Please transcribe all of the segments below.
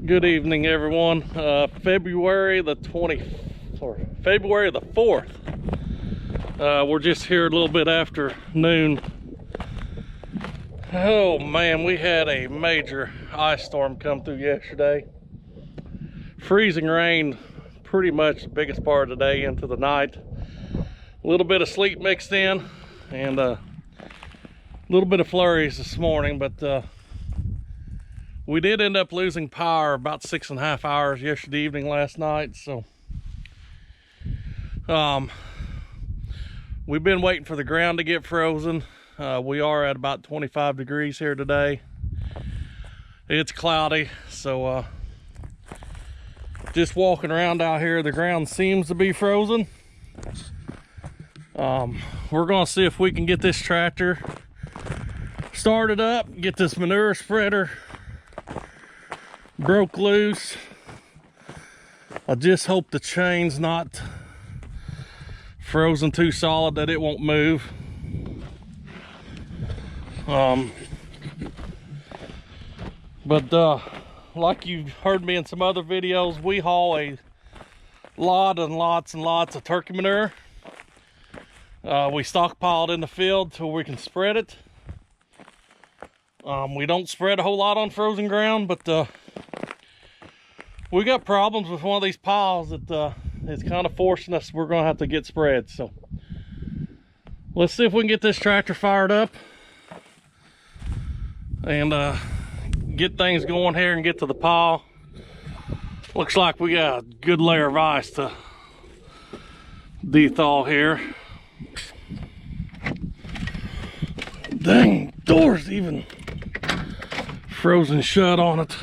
Good evening, everyone. February the 4th. We're just here a little bit after noon. Oh man, we had a major ice storm come through yesterday. Freezing rain pretty much the biggest part of the day into the night. A little bit of sleet mixed in, and a little bit of flurries this morning, but we did end up losing power about 6.5 hours yesterday evening last night. So we've been waiting for the ground to get frozen. We are at about 25 degrees here today. It's cloudy, so just walking around out here, the ground seems to be frozen. We're gonna see if we can get this tractor started up, get this manure spreader broke loose. I just hope the chain's not frozen too solid that it won't move. But like you've heard me in some other videos, we haul a lot and lots and lots of turkey manure. We stockpile it in the field till we can spread it. We don't spread a whole lot on frozen ground, but we got problems with one of these piles that is kind of forcing us. We're gonna have to get spread. So let's see if we can get this tractor fired up and get things going here and get to the pile. Looks like we got a good layer of ice to de-thaw here. Dang, door's even frozen shut on it.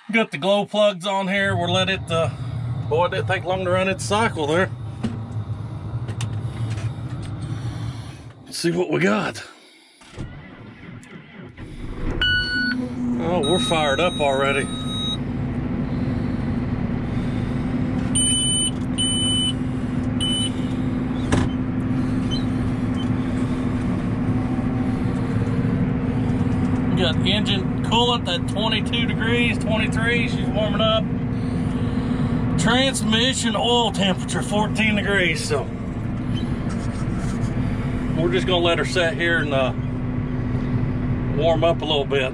Got the glow plugs on here. We'll let it, boy, it didn't take long to run its cycle there. Let's see what we got. Oh, we're fired up already. We got engine coolant at 22 degrees, 23, she's warming up. Transmission oil temperature 14 degrees, so we're just gonna let her sit here and warm up a little bit.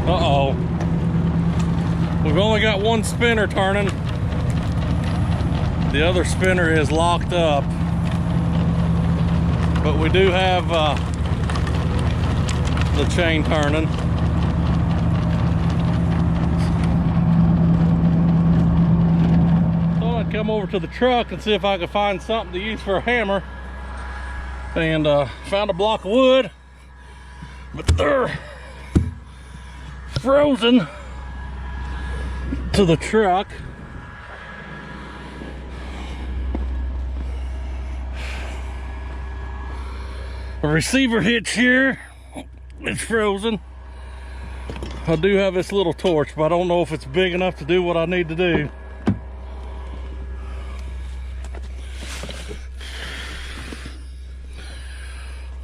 Uh-oh. We've only got one spinner turning. The other spinner is locked up. But we do have the chain turning. So I'd come over to the truck and see if I could find something to use for a hammer. And found a block of wood. But they're frozen to the truck. A receiver hitch here, it's frozen. I do have this little torch, but I don't know if it's big enough to do what I need to do.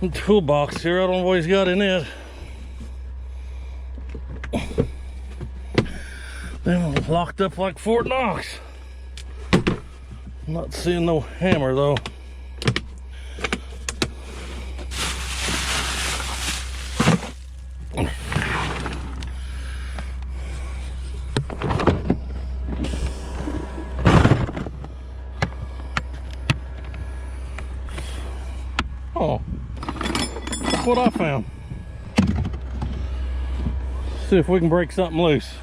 The toolbox here, I don't know what he's got in it. Them locked up like Fort Knox. I'm not seeing no hammer though. Oh, that's what I found. See if we can break something loose.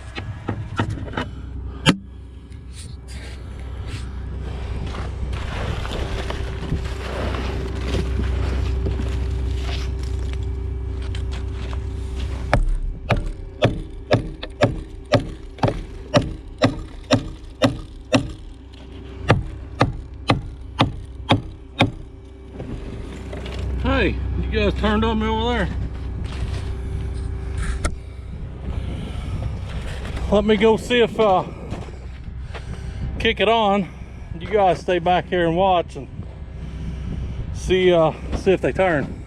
You guys turned on me over there. Let me go see if kick it on. You guys stay back here and watch and see if they turn.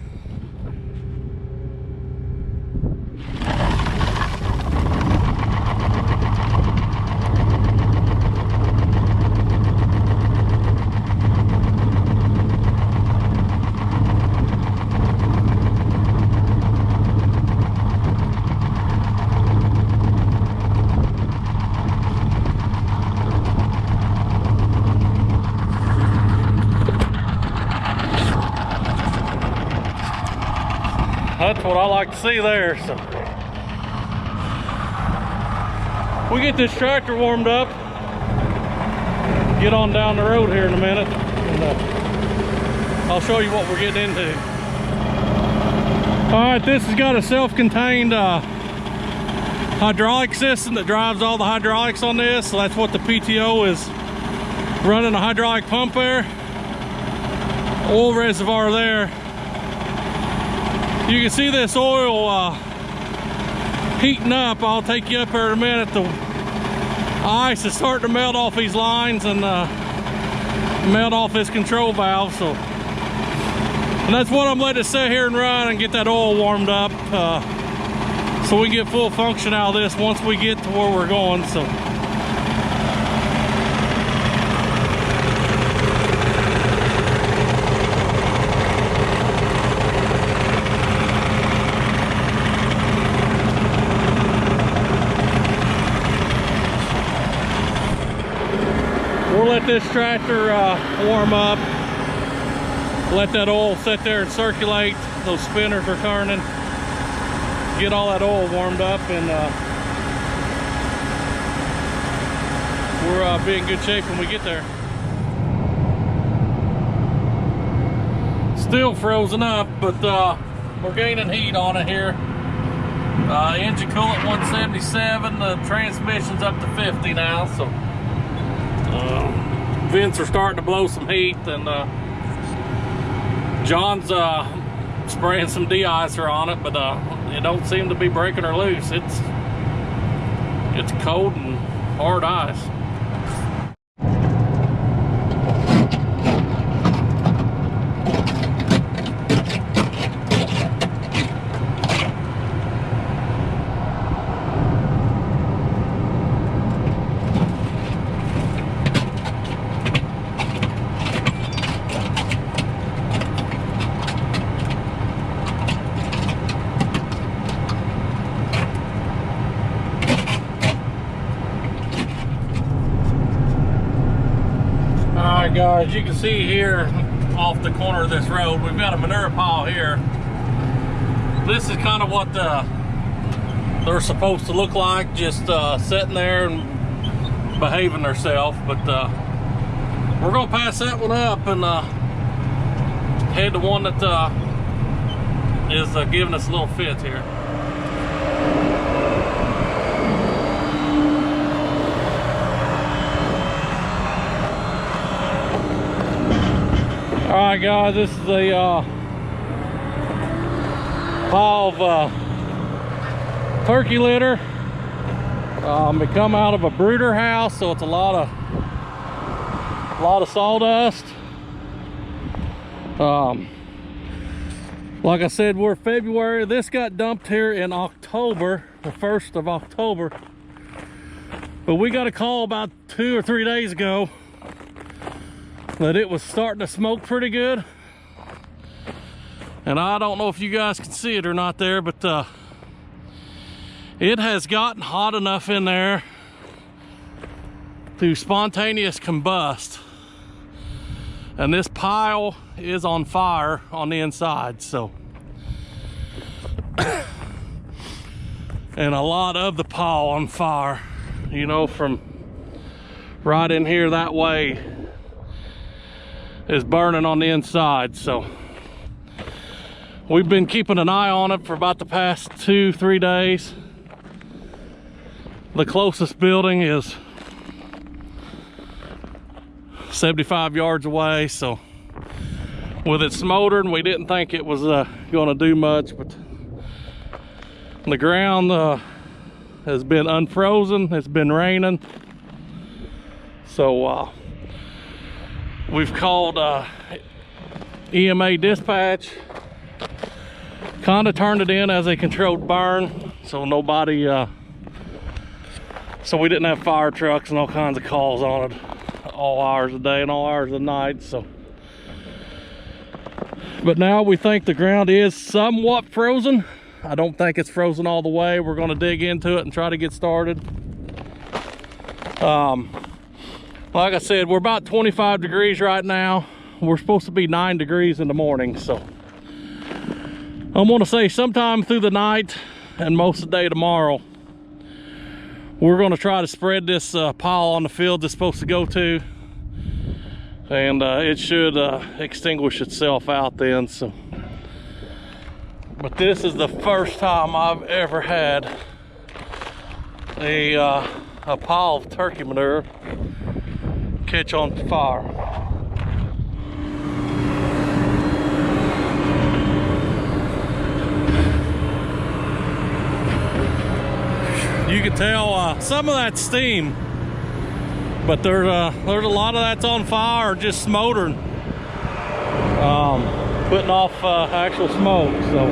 That's what I like to see there. So we get this tractor warmed up, get on down the road here in a minute, and I'll show you what we're getting into. All right, this has got a self-contained hydraulic system that drives all the hydraulics on this. So that's what the PTO is running, a hydraulic pump there, oil reservoir there. You can see this oil heating up. I'll take you up here in a minute. The ice is starting to melt off these lines and melt off this control valve. So, and that's what I'm letting it sit here and run and get that oil warmed up so we can get full function out of this once we get to where we're going. So. We'll let this tractor warm up, let that oil sit there and circulate. Those spinners are turning, get all that oil warmed up, and we'll be in good shape when we get there. Still frozen up, but we're gaining heat on it here. Engine coolant 177, the transmission's up to 50 now, so vents are starting to blow some heat, and John's spraying some de-icer on it, but it don't seem to be breaking her loose. It's cold and hard ice. Guys, you can see here off the corner of this road, we've got a manure pile here. This is kind of what they're supposed to look like, just sitting there and behaving themselves. But we're gonna pass that one up and head to one that is giving us a little fit here. Alright guys, this is a pile of turkey litter. They come out of a brooder house, so it's a lot of sawdust. Like I said, we're February. This got dumped here in October, the 1st of October. But we got a call about 2 or 3 days ago that it was starting to smoke pretty good. And I don't know if you guys can see it or not there, but it has gotten hot enough in there to spontaneous combust. And this pile is on fire on the inside, so. And a lot of the pile on fire, you know, from right in here that way is burning on the inside. So we've been keeping an eye on it for about the past 2-3 days. The closest building is 75 yards away, so with it smoldering, we didn't think it was gonna do much, but the ground has been unfrozen. It's been raining, so we've called EMA dispatch. Kind of turned it in as a controlled burn, so nobody so we didn't have fire trucks and all kinds of calls on it all hours of the day and all hours of the night. So but now we think the ground is somewhat frozen. I don't think it's frozen all the way. We're going to dig into it and try to get started. Like I said, we're about 25 degrees right now. We're supposed to be 9 degrees in the morning, so I'm going to say sometime through the night and most of the day tomorrow, we're going to try to spread this pile on the field it's supposed to go to, and it should extinguish itself out then. So, but this is the first time I've ever had a pile of turkey manure catch on fire. You can tell some of that steam, but there's a lot of that's on fire or just smoldering, putting off actual smoke. So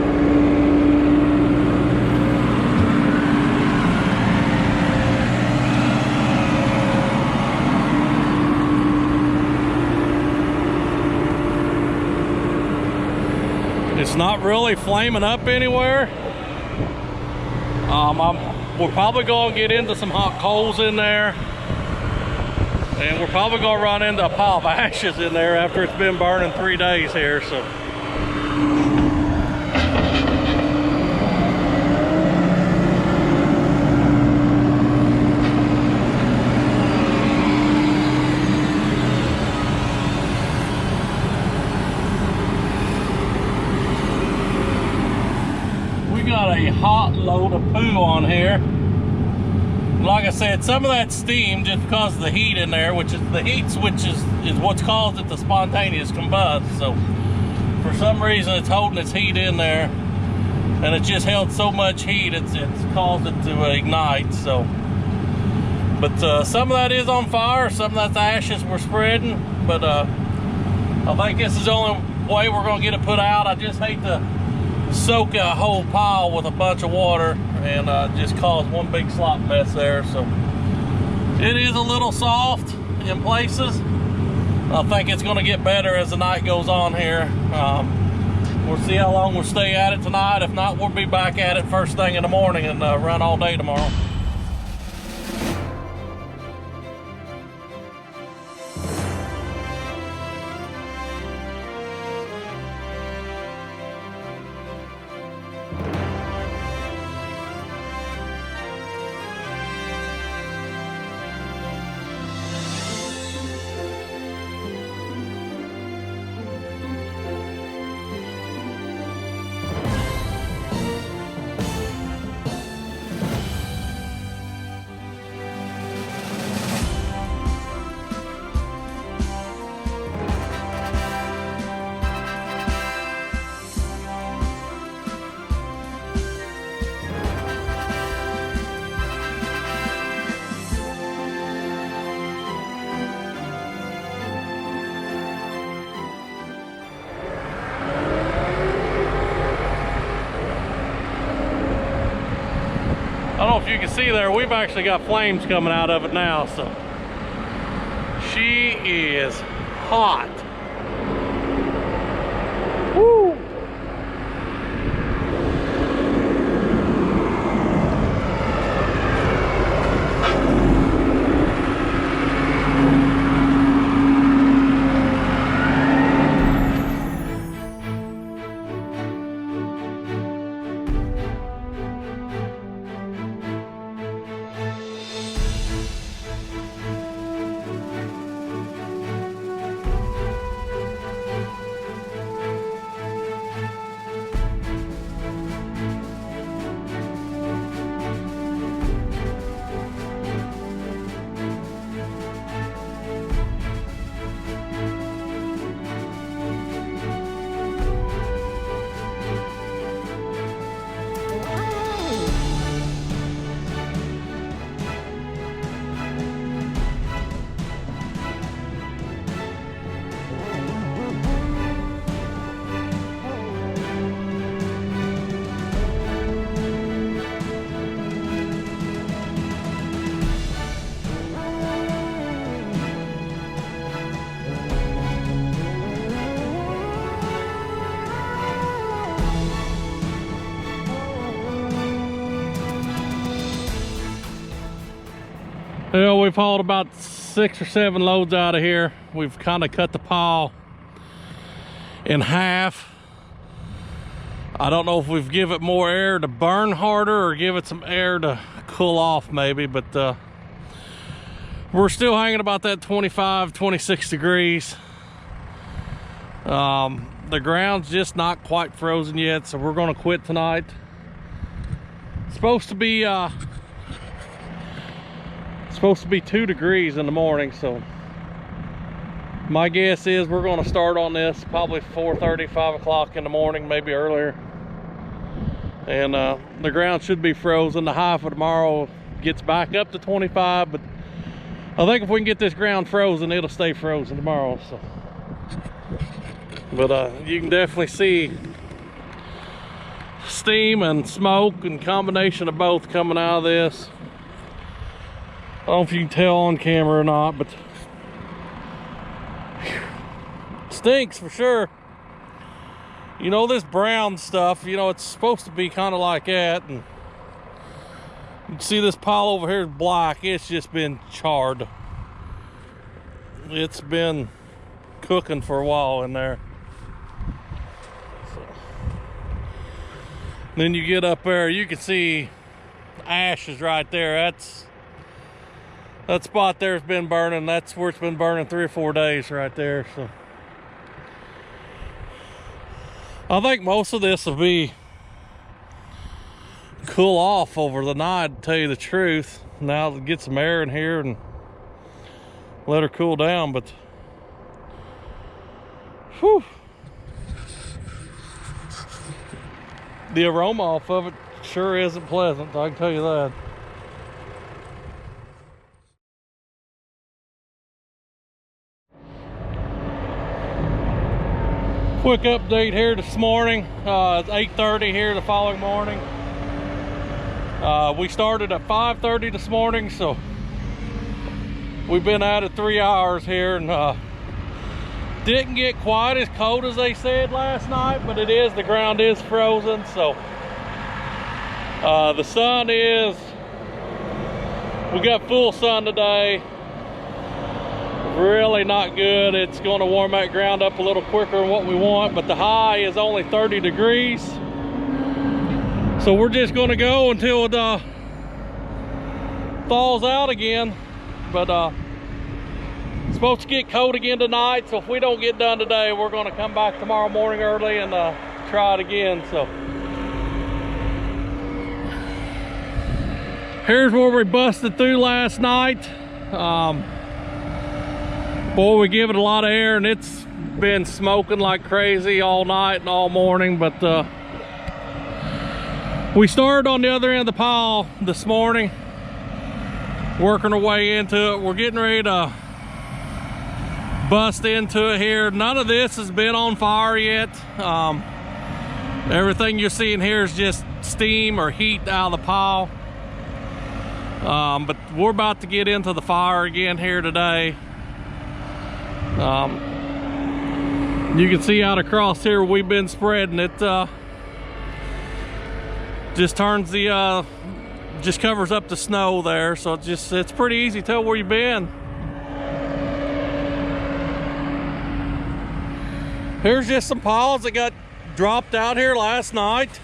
it's not really flaming up anywhere. We're probably going to get into some hot coals in there, and we're probably going to run into a pile of ashes in there after it's been burning 3 days here. So got a hot load of poo on here. Like I said, some of that steam just because of the heat in there, which is the heat switch is what's caused it to spontaneous combust. So for some reason it's holding its heat in there, and it just held so much heat it's caused it to ignite. So but some of that is on fire, some of that's ashes we're spreading, but I think this is the only way we're going to get it put out. I just hate to soak a whole pile with a bunch of water and just cause one big slop mess there. So it is a little soft in places. I think it's going to get better as the night goes on here. We'll see how long we'll stay at it tonight. If not, we'll be back at it first thing in the morning and run all day tomorrow. I don't know if you can see there, we've actually got flames coming out of it now, so she is hot. Woo! Well, we've hauled about 6 or 7 loads out of here. We've kind of cut the pile in half. I don't know if we've give it more air to burn harder or give it some air to cool off maybe, but we're still hanging about that 25, 26 degrees. The ground's just not quite frozen yet, so we're gonna quit tonight. It's supposed to be 2 degrees in the morning, so my guess is we're going to start on this probably 4:30, 5 o'clock in the morning, maybe earlier. And the ground should be frozen. The high for tomorrow gets back up to 25, but I think if we can get this ground frozen, it'll stay frozen tomorrow. So, but you can definitely see steam and smoke and combination of both coming out of this. I don't know if you can tell on camera or not, but it stinks for sure. You know, this brown stuff, you know, it's supposed to be kind of like that. And you can see this pile over here is black. It's just been charred. It's been cooking for a while in there. So. Then you get up there, you can see ashes right there. That spot there's been burning. That's where it's been burning 3 or 4 days right there. So I think most of this will be cool off over the night, to tell you the truth. Now to get some air in here and let her cool down, but whew, the aroma off of it sure isn't pleasant, I can tell you that. Quick update here this morning. It's 8:30 here the following morning. We started at 5:30 this morning, so we've been at it 3 hours here, and didn't get quite as cold as they said last night, but the ground is frozen. So the sun we got full sun today. Really not good. It's going to warm that ground up a little quicker than what we want, but the high is only 30 degrees. So we're just going to go until it thaws out again. But it's supposed to get cold again tonight, so if we don't get done today, we're going to come back tomorrow morning early and try it again. So here's where we busted through last night. Boy, we give it a lot of air, and it's been smoking like crazy all night and all morning. But we started on the other end of the pile this morning, working our way into it. We're getting ready to bust into it here. None of this has been on fire yet. Everything you're seeing here is just steam or heat out of the pile. But we're about to get into the fire again here today. You can see out across here we've been spreading it. Just turns the just covers up the snow there, so it's pretty easy to tell where you've been. Here's just some piles that got dropped out here last night.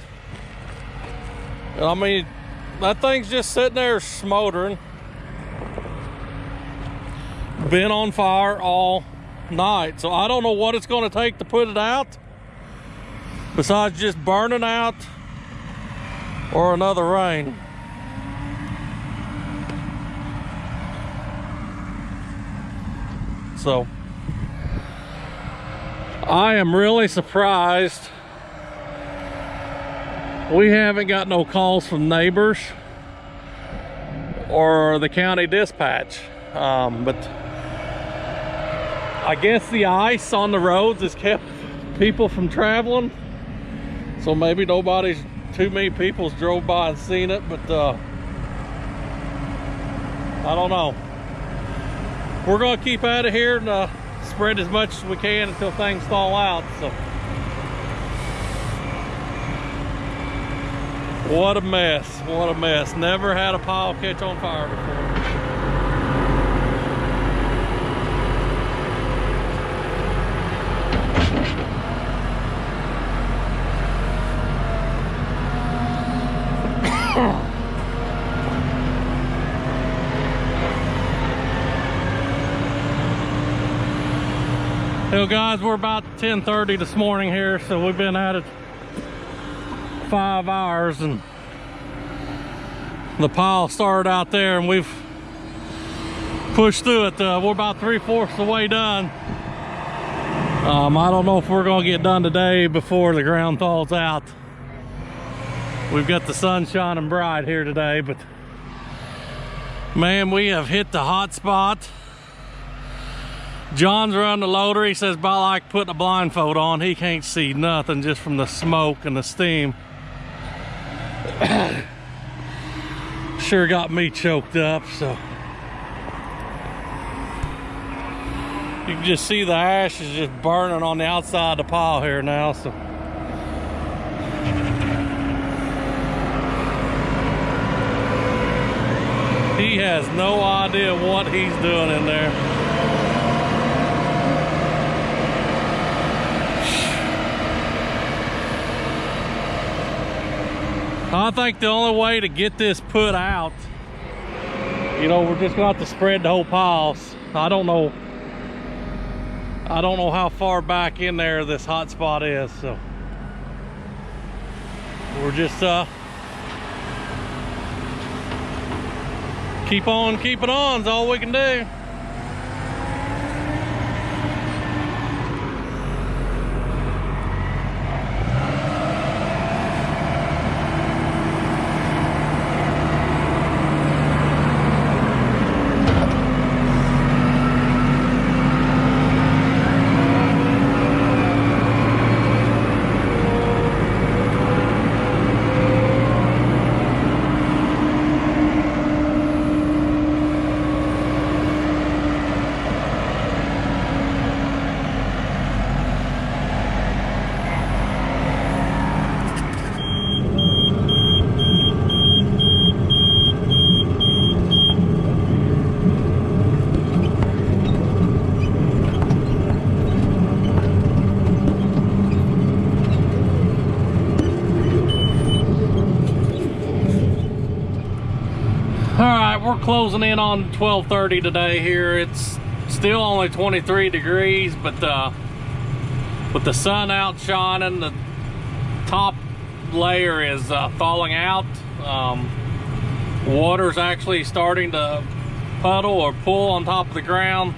I mean, that thing's just sitting there smoldering. Been on fire all night, so I don't know what it's going to take to put it out besides just burning out or another rain. So I am really surprised we haven't got no calls from neighbors or the county dispatch, but I guess the ice on the roads has kept people from traveling, so maybe too many people's drove by and seen it, but I don't know. We're going to keep out of here and spread as much as we can until things thaw out. So what a mess, what a mess. Never had a pile catch on fire before. Well, guys, we're about 10:30 this morning here, so we've been at it 5 hours, and the pile started out there, and we've pushed through it. We're about 3/4 of the way done. I don't know if we're gonna get done today before the ground thaws out. We've got the sun shining bright here today, but man, we have hit the hot spot. John's run the loader. He says about like putting a blindfold on. He can't see nothing just from the smoke and the steam. Sure got me choked up, so. You can just see the ash is just burning on the outside of the pile here now, so. He has no idea what he's doing in there. I think the only way to get this put out, you know, we're just gonna have to spread the whole piles. I don't know how far back in there this hot spot is, so we're just keep on keeping on is all we can do. We're closing in on 12:30 today here. It's still only 23 degrees, but with the sun out shining, the top layer is thawing out. Water's actually starting to puddle or pull on top of the ground.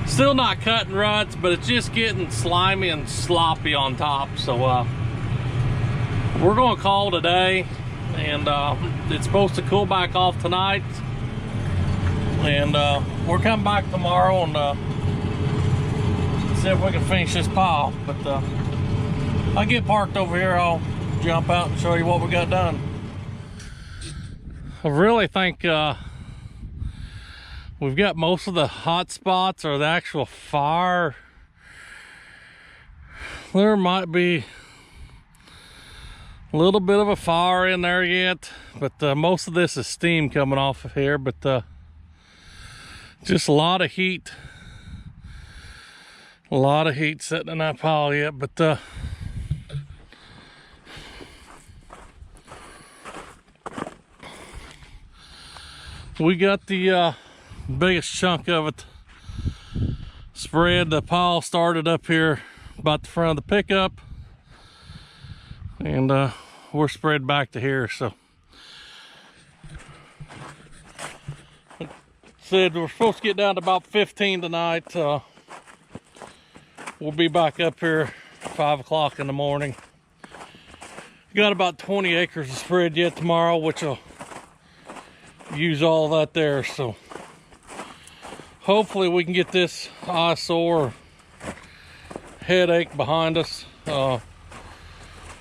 Still not cutting ruts, but it's just getting slimy and sloppy on top. So we're gonna call today, and it's supposed to cool back off tonight, and we're coming back tomorrow and see if we can finish this pile. But I get parked over here, I'll jump out and show you what we got done. I really think we've got most of the hot spots or the actual fire. There might be a little bit of a fire in there yet, but most of this is steam coming off of here, but just a lot of heat sitting in that pile yet. But we got the biggest chunk of it spread. The pile started up here about the front of the pickup, and we're spread back to here. So said we're supposed to get down to about 15 tonight. We'll be back up here 5 o'clock in the morning. Got about 20 acres of spread yet tomorrow, which will use all that there. So hopefully we can get this eyesore headache behind us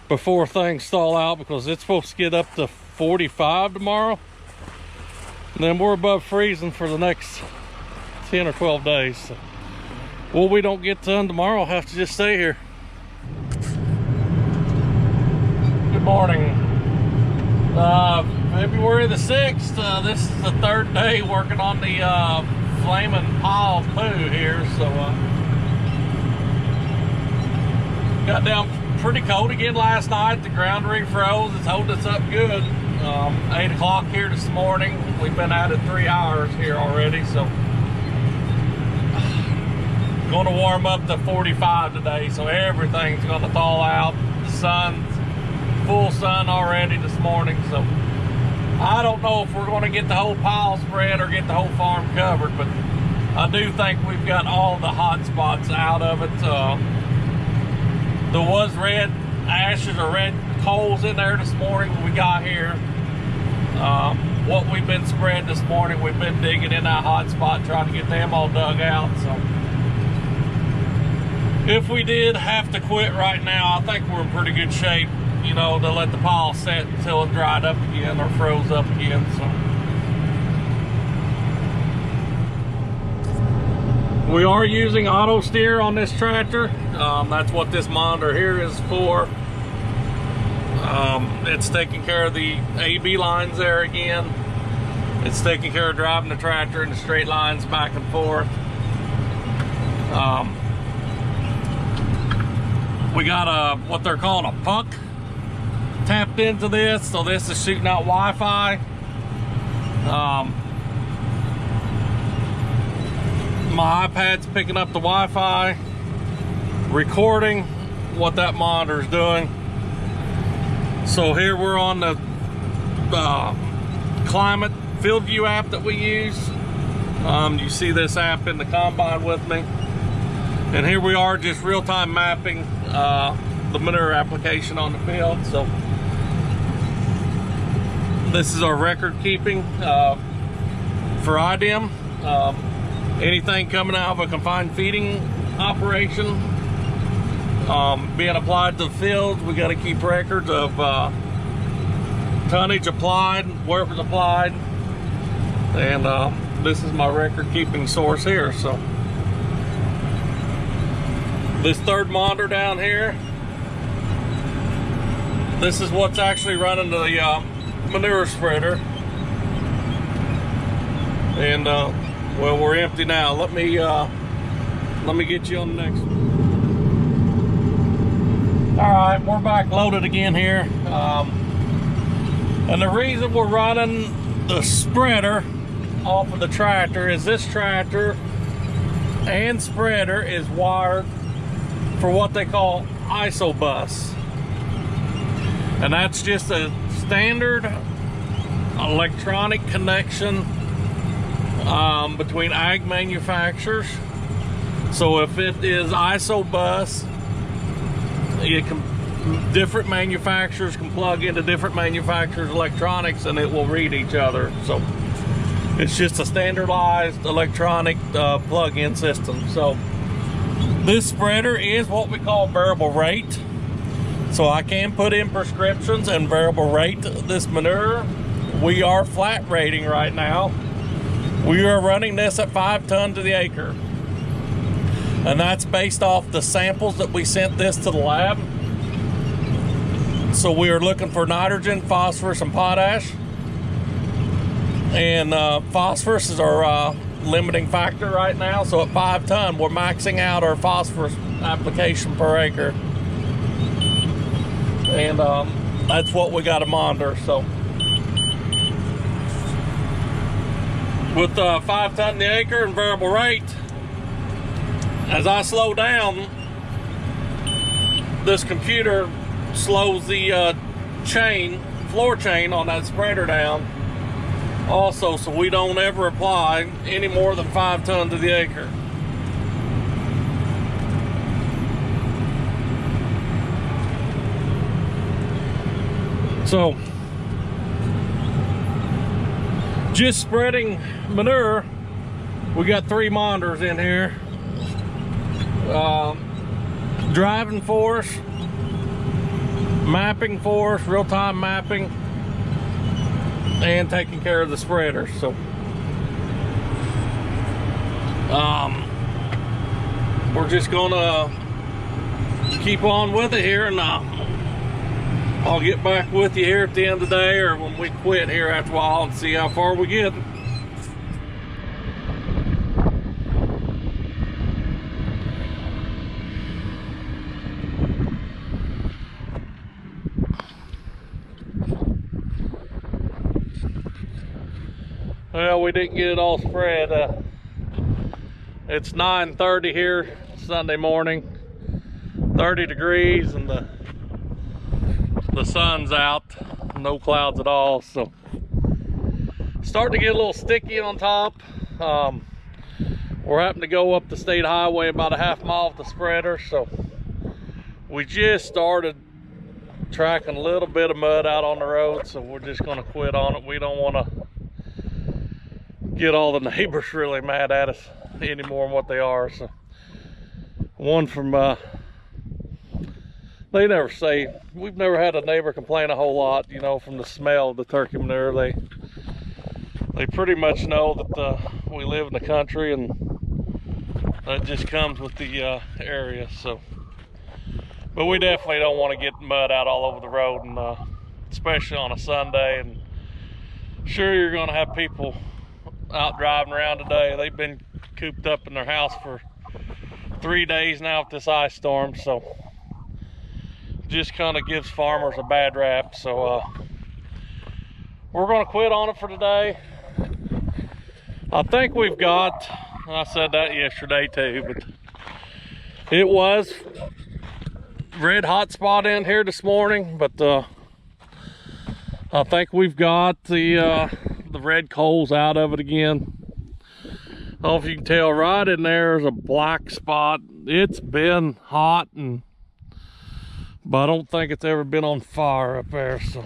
before things stall out, because it's supposed to get up to 45 tomorrow, and then we're above freezing for the next 10 or 12 days. So what we don't get done tomorrow, I'll have to just stay here. Good morning. February the 6th, this is the third day working on the flaming pile of poo here. So got down pretty cold again last night. The ground refroze. It's holding us up good. 8 o'clock here this morning. We've been at it 3 hours here already, so going to warm up to 45 today, so everything's going to thaw out. The sun's full sun already this morning, so I don't know if we're going to get the whole pile spread or get the whole farm covered, but I do think we've got all the hot spots out of it. There was red ashes or red coals in there this morning when we got here. What we've been spread this morning, we've been digging in that hot spot trying to get them all dug out. So if we did have to quit right now, I think we're in pretty good shape, you know, to let the pile set until it dried up again or froze up again. So we are using auto steer on this tractor. That's what this monitor here is for. It's taking care of the AB lines there again. It's taking care of driving the tractor in the straight lines back and forth. We got what they're calling a puck tapped into this, so this is shooting out Wi-Fi. My iPad's picking up the Wi-Fi, recording what that monitor's doing. So here we're on the climate field view app that we use. You see this app in the combine with me. And here we are just real-time mapping the manure application on the field. So this is our record keeping for IDEM. Anything coming out of a confined feeding operation being applied to the field, we got to keep records of tonnage applied, where it was applied, and this is my record keeping source here. So this third monitor down here, this is what's actually running the manure spreader. And well, we're empty now. Let me get you on the next one. All right, we're back loaded again here. And the reason we're running the spreader off of the tractor is this tractor and spreader is wired for what they call isobus. And that's just a standard electronic connection between ag manufacturers. So if it is isobus, different manufacturers can plug into different manufacturers' electronics and it will read each other. So it's just a standardized electronic plug-in system. So this spreader is what we call variable rate. So I can put in prescriptions and variable rate this manure. We are flat rating right now. We are running this at 5 tons to the acre. And that's based off the samples that we sent this to the lab. So we are looking for nitrogen, phosphorus, and potash. And phosphorus is our limiting factor right now. So at 5 ton, we're maxing out our phosphorus application per acre. And that's what we got to monitor. So with 5 ton the acre and variable rate, as I slow down, this computer slows the floor chain on that spreader down also, so we don't ever apply any more than 5 ton to the acre. So just spreading manure, we got 3 monitors in here. Driving for us, mapping for us, real-time mapping, and taking care of the spreader. So we're just gonna keep on with it here, and I'll get back with you here at the end of the day or when we quit here after a while and see how far we get. Well, we didn't get it all spread. It's 9:30 here, Sunday morning. 30 degrees and the sun's out. No clouds at all. So starting to get a little sticky on top. We're having to go up the state highway about a half mile with the spreader. So we just started tracking a little bit of mud out on the road. So we're just gonna quit on it. We don't wanna get all the neighbors really mad at us any more than what they are. So one from they never say, we've never had a neighbor complain a whole lot, you know, from the smell of the turkey manure. They pretty much know that we live in the country, and that just comes with the area. So, but we definitely don't want to get mud out all over the road, and especially on a Sunday. And sure, you're going to have people out driving around today. They've been cooped up in their house for 3 days now with this ice storm, so just kind of gives farmers a bad rap. So we're going to quit on it for today. I think we've got, I said that yesterday too, but it was red hot spot in here this morning, but I think we've got the red coals out of it again. I don't know if you can tell, right in there is a black spot. It's been hot, but I don't think it's ever been on fire up there. So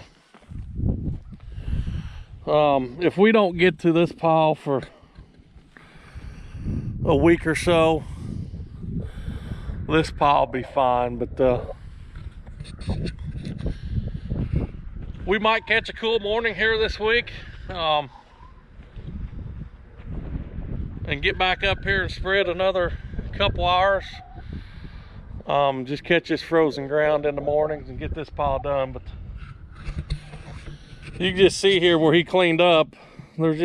if we don't get to this pile for a week or so, this pile will be fine. But we might catch a cool morning here this week, and get back up here and spread another couple hours. Just catch this frozen ground in the mornings and get this pile done. But you can just see here where he cleaned up, there's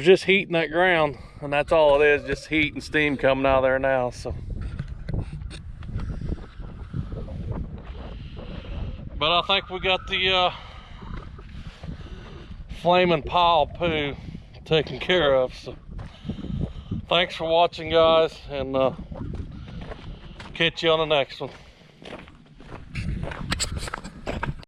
just heat in that ground, and that's all it is, just heat and steam coming out of there now. So, but I think we got the flaming pile poo taken care of. So thanks for watching, guys, and catch you on the next one.